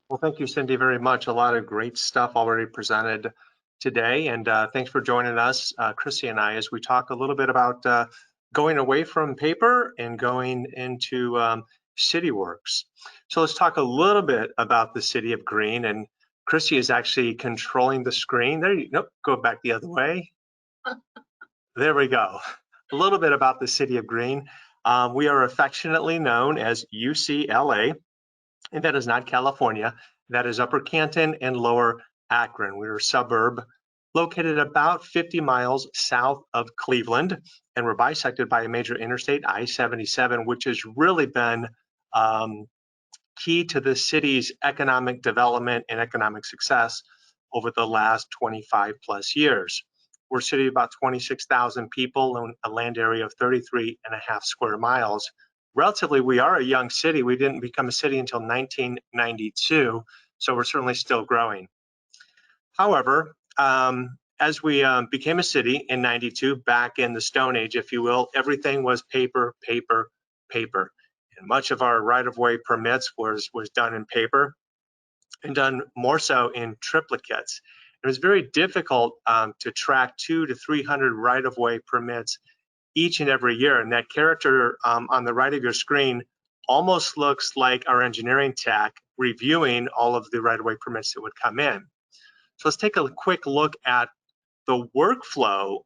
Well, thank you, Cindy, very much. A lot of great stuff already presented today. And thanks for joining us, Chrissy and I, as we talk a little bit about going away from paper and going into Cityworks. So let's talk a little bit about the City of Green. And Chrissy is actually controlling the screen. There you nope, go back the other way. There we go. A little bit about the City of Green. We are affectionately known as UCLA. And that is not California. That is Upper Canton and Lower Akron. We're a suburb located about 50 miles south of Cleveland, and we're bisected by a major interstate, I-77, which has really been key to the city's economic development and economic success over the last 25 plus years. We're a city of about 26,000 people on a land area of 33.5 square miles. Relatively, we are a young city. We didn't become a city until 1992, so we're certainly still growing. However, as we became a city in 92, back in the Stone Age, if you will, everything was paper, paper, paper. And much of our right-of-way permits was done in paper and done more so in triplicates. It was very difficult to track 200 to 300 right-of-way permits each and every year. And that character on the right of your screen almost looks like our engineering tech reviewing all of the right-of-way permits that would come in. So let's take a quick look at the workflow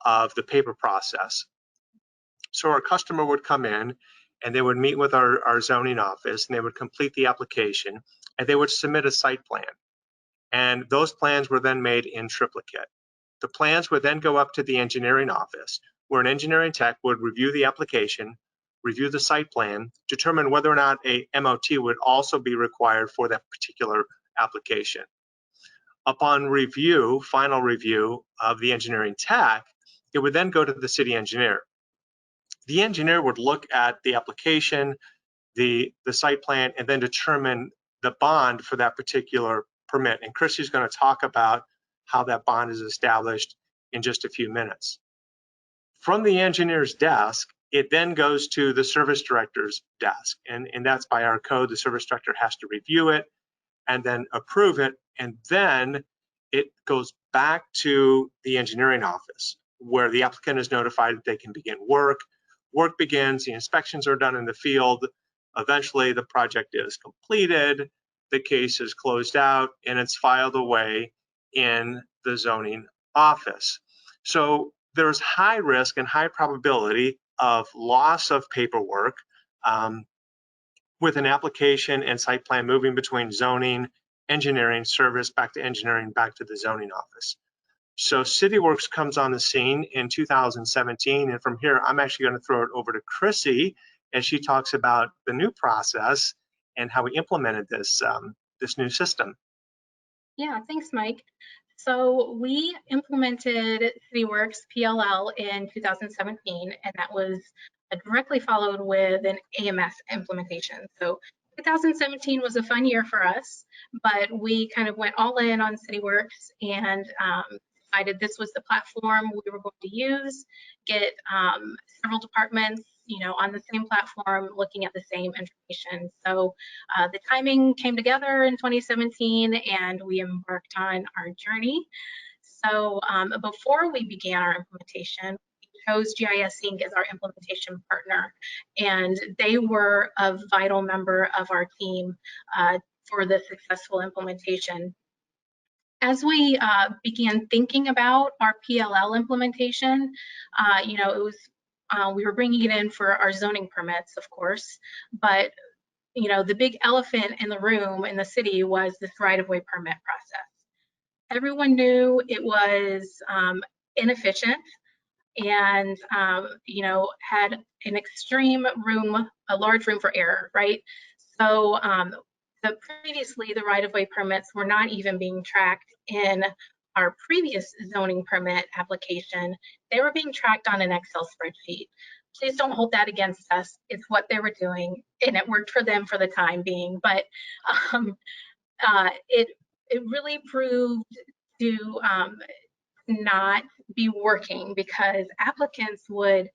of the paper process. So our customer would come in and they would meet with our zoning office, and they would complete the application, and they would submit a site plan. And those plans were then made in triplicate. The plans would then go up to the engineering office, where an engineering tech would review the application, review the site plan, determine whether or not a MOT would also be required for that particular application. Upon review, final review of the engineering tech, it would then go to the city engineer. The engineer would look at the application, the site plan, and then determine the bond for that particular permit. And Chrissy's going to talk about how that bond is established in just a few minutes. From the engineer's desk, it then goes to the service director's desk. And that's by our code. The service director has to review it and then approve it. And then it goes back to the engineering office, where the applicant is notified that they can begin work. Work begins, the inspections are done in the field. Eventually, the project is completed, the case is closed out, and it's filed away in the zoning office. So there's high risk and high probability of loss of paperwork with an application and site plan moving between zoning, engineering, service, back to engineering, back to the zoning office. So Cityworks comes on the scene in 2017, and from here, I'm actually going to throw it over to Chrissy as she talks about the new process and how we implemented this, this new system. Yeah, thanks, Mike. So we implemented Cityworks PLL in 2017, and that was directly followed with an AMS implementation. So 2017 was a fun year for us, but we kind of went all in on Cityworks and decided this was the platform we were going to use, get several departments, on the same platform, looking at the same information. So the timing came together in 2017, and we embarked on our journey. So before we began our implementation, we chose GIS Inc. as our implementation partner, and they were a vital member of our team for the successful implementation. As we began thinking about our PLL implementation, it was we were bringing it in for our zoning permits, of course, but the big elephant in the room in the city was this right-of-way permit process. Everyone knew it was inefficient and had an extreme room, a large room for error, right? So previously, the right-of-way permits were not even being tracked in our previous zoning permit application. They were being tracked on an Excel spreadsheet. Please don't hold that against us. It's what they were doing, and it worked for them for the time being. But it really proved to not be working, because applicants would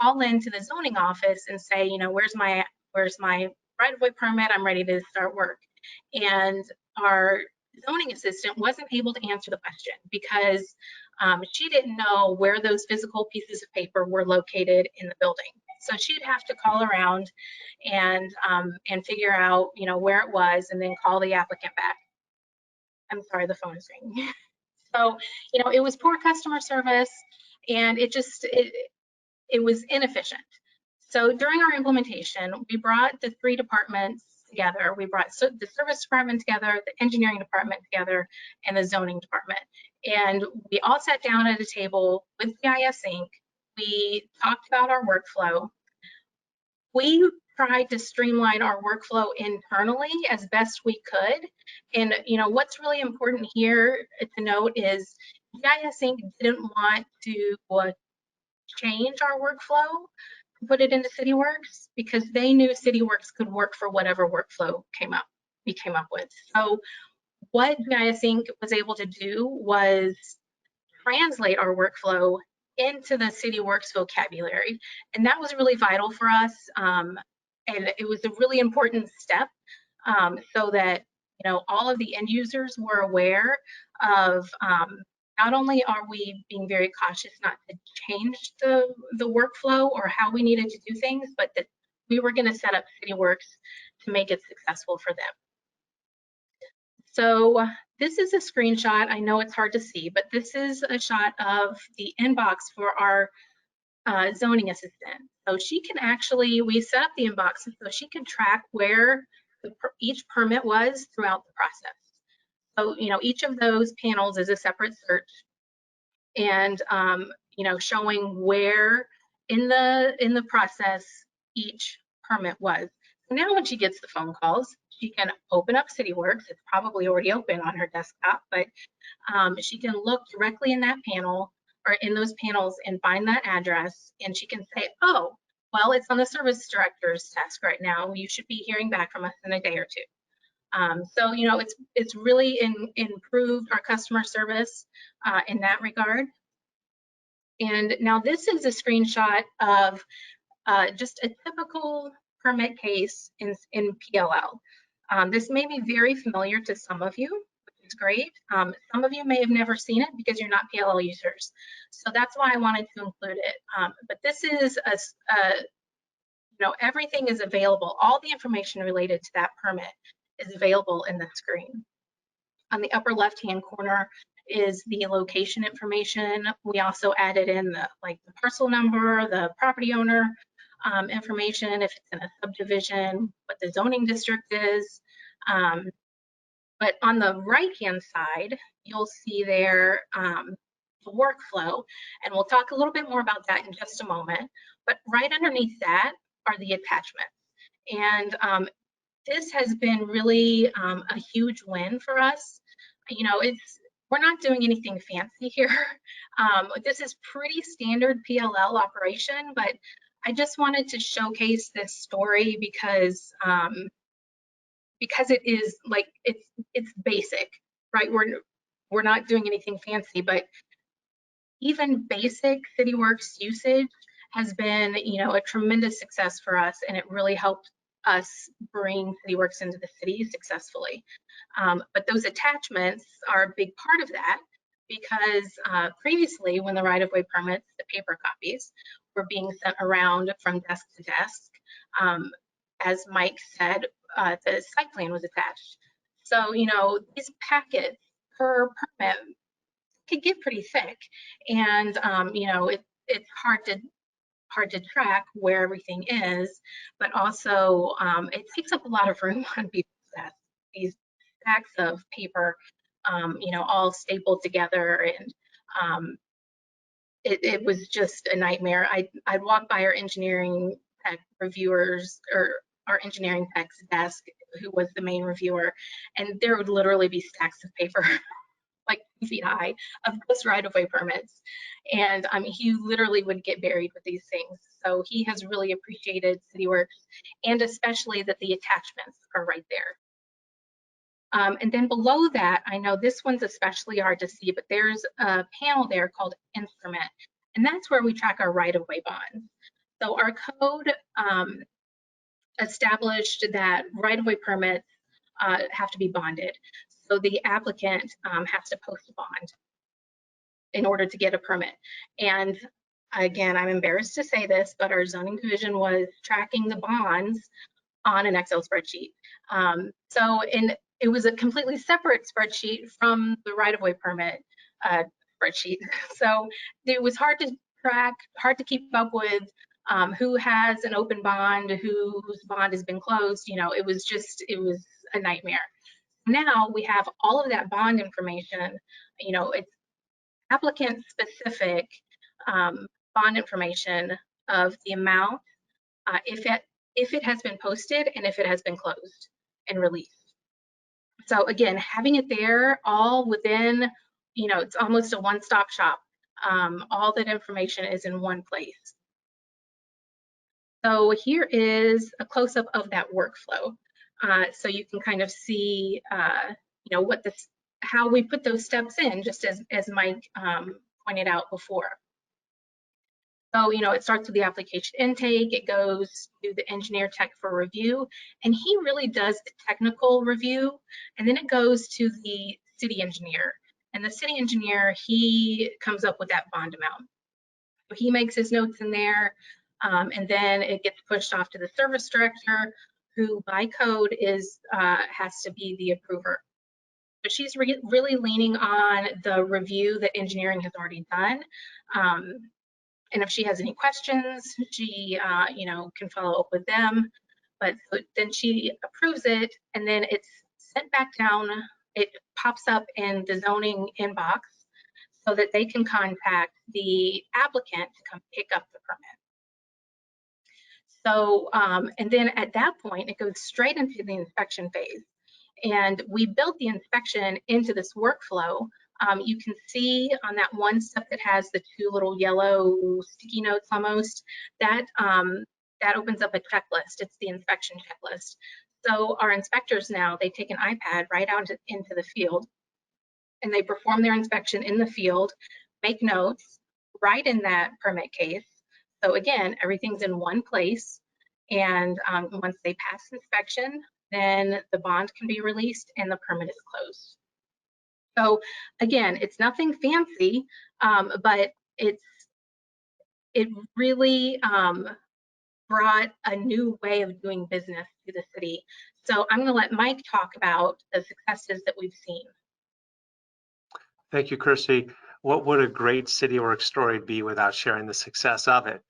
call into the zoning office and say, you know, where's my right-of-way permit? I'm ready to start work. And our zoning assistant wasn't able to answer the question because she didn't know where those physical pieces of paper were located in the building. So she'd have to call around and figure out, you know, where it was, and then call the applicant back. I'm sorry, the phone is ringing. So, you know, it was poor customer service, and it was inefficient. So during our implementation, we brought the three departments together. We brought the service department together, the engineering department together, and the zoning department. And we all sat down at a table with GIS Inc. We talked about our workflow. We tried to streamline our workflow internally as best we could. And you know, what's really important here to note is GIS Inc. didn't want to change our workflow, put it into Cityworks, because they knew Cityworks could work for whatever workflow we came up with. So what GIS Inc. was able to do was translate our workflow into the Cityworks vocabulary, and that was really vital for us. And it was a really important step, so that, you know, all of the end users were aware of not only are we being very cautious not to change the workflow or how we needed to do things, but that we were going to set up Cityworks to make it successful for them. So this is a screenshot. I know it's hard to see, but this is a shot of the inbox for our zoning assistant. So she can actually, we set up the inbox so she can track where each permit was throughout the process. So, you know, each of those panels is a separate search, and you know, showing where in the process each permit was. So now when she gets the phone calls, she can open up Cityworks. It's probably already open on her desktop, but she can look directly in that panel or in those panels and find that address, and she can say, oh, well, it's on the service director's desk right now. You should be hearing back from us in a day or two. So, you know, it's really improved our customer service in that regard. And now this is a screenshot of just a typical permit case in PLL. This may be very familiar to some of you, which is great. Some of you may have never seen it because you're not PLL users. So that's why I wanted to include it. But this is you know, everything is available. All the information related to that permit is available in the screen. On the upper left-hand corner is the location information. We also added in the parcel number, the property owner information, if it's in a subdivision, what the zoning district is. But on the right-hand side, you'll see there the workflow, and we'll talk a little bit more about that in just a moment. But right underneath that are the attachments. And this has been really a huge win for us. You know, we're not doing anything fancy here. This is pretty standard PLL operation, but I just wanted to showcase this story because it is like it's basic, right? We're not doing anything fancy, but even basic Cityworks usage has been, you know, a tremendous success for us, and it really helped us bring Cityworks into the city successfully. But those attachments are a big part of that, because previously, when the right-of-way permits, the paper copies, were being sent around from desk to desk, as Mike said, the site plan was attached. So, you know, these packets per permit could get pretty thick, and you know, it's hard to track where everything is, but also it takes up a lot of room on people's desks. These stacks of paper, you know, all stapled together, and it was just a nightmare. I'd walk by our engineering tech reviewers, or our engineering tech's desk, who was the main reviewer, and there would literally be stacks of paper like 2 feet high of just right-of-way permits. And he literally would get buried with these things. So he has really appreciated Cityworks, and especially that the attachments are right there. And then below that, I know this one's especially hard to see, but there's a panel there called Instrument, and that's where we track our right-of-way bonds. So our code established that right-of-way permits have to be bonded. So the applicant has to post a bond in order to get a permit. And again, I'm embarrassed to say this, but our zoning division was tracking the bonds on an Excel spreadsheet. It was a completely separate spreadsheet from the right-of-way permit spreadsheet. So it was hard to track, hard to keep up with who has an open bond, whose bond has been closed. You know, it was a nightmare. Now we have all of that bond information. You know, it's applicant specific bond information of the amount, if it has been posted and if it has been closed and released. So again, having it there all within, you know, it's almost a one-stop shop. All that information is in one place. So here is a close-up of that workflow. So you can kind of see, you know, how we put those steps in, just as Mike pointed out before. So, you know, it starts with the application intake, it goes to the engineer tech for review, and he really does the technical review, and then it goes to the city engineer. And the city engineer, he comes up with that bond amount. So he makes his notes in there, and then it gets pushed off to the service director, who by code has to be the approver. But she's really leaning on the review that engineering has already done. And if she has any questions, she you know, can follow up with them. But then she approves it, and then it's sent back down. It pops up in the zoning inbox so that they can contact the applicant to come pick up the permit. So, and then at that point, it goes straight into the inspection phase. And we built the inspection into this workflow. You can see on that one step that has the two little yellow sticky notes almost, that opens up a checklist. It's the inspection checklist. So our inspectors now, they take an iPad right out into the field, and they perform their inspection in the field, make notes, write in that permit case. So again, everything's in one place. And once they pass inspection, then the bond can be released and the permit is closed. So again, it's nothing fancy, but it really brought a new way of doing business to the city. So I'm going to let Mike talk about the successes that we've seen. Thank you, Chrissy. What would a great Cityworks story be without sharing the success of it?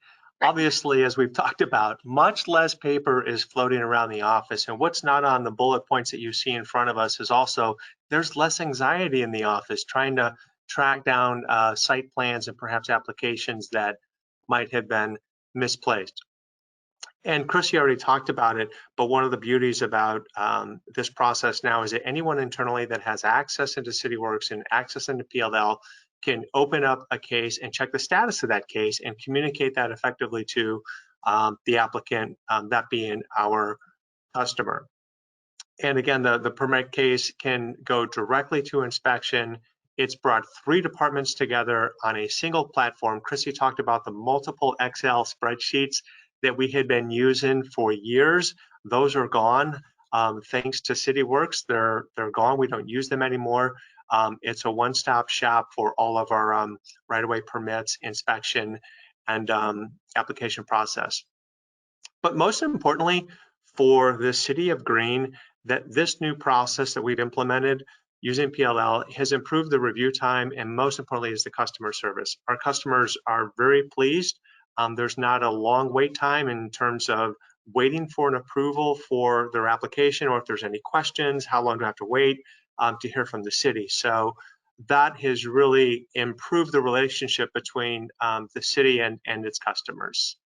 Obviously, as we've talked about, much less paper is floating around the office, and what's not on the bullet points that you see in front of us is also there's less anxiety in the office trying to track down site plans and perhaps applications that might have been misplaced. And Chrissy already talked about it, but one of the beauties about this process now is that anyone internally that has access into Cityworks and access into PLL can open up a case and check the status of that case and communicate that effectively to the applicant, that being our customer. And again, the permit case can go directly to inspection. It's brought 3 departments together on a single platform. Chrissy talked about the multiple Excel spreadsheets that we had been using for years. Those are gone. Thanks to Cityworks, they're gone. We don't use them anymore. It's a one-stop shop for all of our right-of-way permits, inspection, and application process. But most importantly, for the City of Green, that this new process that we've implemented using PLL has improved the review time, and most importantly is the customer service. Our customers are very pleased. There's not a long wait time in terms of waiting for an approval for their application, or if there's any questions, how long do I have to wait to hear from the city. So that has really improved the relationship between the city and its customers.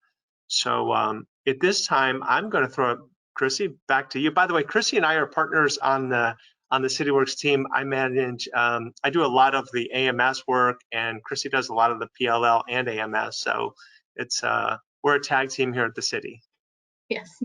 So at this time, I'm going to throw it, Chrissy, back to you. By the way, Chrissy and I are partners on the Cityworks team. I manage, I do a lot of the AMS work, and Chrissy does a lot of the PLL and AMS. So it's we're a tag team here at the city. Yes.